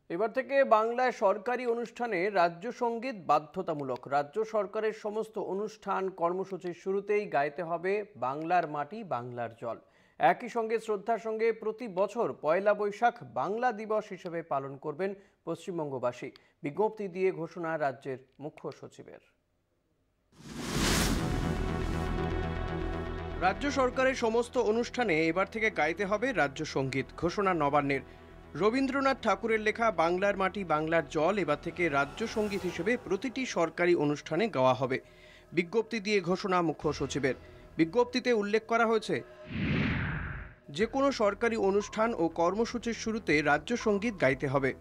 এবার থেকে বাংলায় সরকারি অনুষ্ঠানে রাজ্য সঙ্গীত বাধ্যতামূলক। রাজ্য সরকারের সমস্ত অনুষ্ঠান কর্মসূচির শুরুতেই গাইতে হবে বাংলার মাটি বাংলার জল। একই সঙ্গে শ্রদ্ধার সঙ্গে প্রতি বছর পয়লা বৈশাখ বাংলা দিবস হিসেবে পালন করবেন পশ্চিমবঙ্গবাসী। বিজ্ঞপ্তি দিয়ে ঘোষণা রাজ্যের মুখ্য সচিবের। রাজ্য সরকারের সমস্ত অনুষ্ঠানে এবার থেকে গাইতে হবে রাজ্য সঙ্গীত, ঘোষণা নবান্নের। রবীন্দ্রনাথ ঠাকুরের লেখা বাংলার মাটি বাংলার জল এবার থেকে রাজ্য সঙ্গীত হিসেবে প্রতিটি সরকারি অনুষ্ঠানে গাওয়া হবে। বিজ্ঞপ্তি দিয়ে ঘোষণা মুখ্য সচিবের। বিজ্ঞপ্তিতে উল্লেখ করা হয়েছে, যে কোনো সরকারি অনুষ্ঠান ও কর্মসূচির শুরুতে রাজ্য সঙ্গীত গাইতে হবে।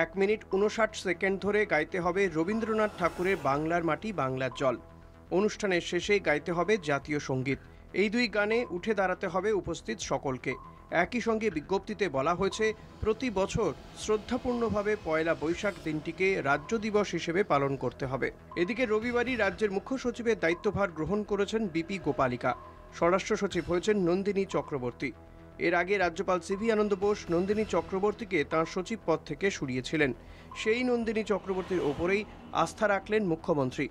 1 মিনিট 59 সেকেন্ড ধরে গাইতে হবে রবীন্দ্রনাথ ঠাকুরের বাংলার মাটি বাংলার জল। অনুষ্ঠানের শেষে গাইতে হবে জাতীয় সঙ্গীত। এই দুই গানে উঠে দাঁড়াতে হবে উপস্থিত সকলকে। একই সঙ্গে বিজ্ঞপ্তিতে বলা হয়েছে, প্রতি বছর শ্রদ্ধাপূর্ণভাবে পয়লা বৈশাখ দিনটিকে রাজ্য দিবস হিসেবে পালন করতে হবে। এদিকে রবিবারই রাজ্যের মুখ্য সচিবের দায়িত্বভার গ্রহণ করেছেন বিপি গোপালিকা। স্বরাষ্ট্র সচিব হয়েছেন নন্দিনী চক্রবর্তী। এর আগে রাজ্যপাল সিভি আনন্দ বোস নন্দিনী চক্রবর্তীকে তাঁর সচিব পদ থেকে সরিয়েছিলেন। সেই নন্দিনী চক্রবর্তীর ওপরেই আস্থা রাখলেন মুখ্যমন্ত্রী।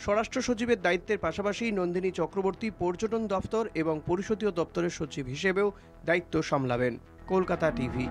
স্বরাষ্ট্র সচিবের দায়িত্বের পাশাপাশি নন্দিনী চক্রবর্তী পর্যটন দপ্তর এবং পরিষদীয় দপ্তরের সচিব হিসেবেও দায়িত্ব সামলাবেন। কলকাতা টিভি।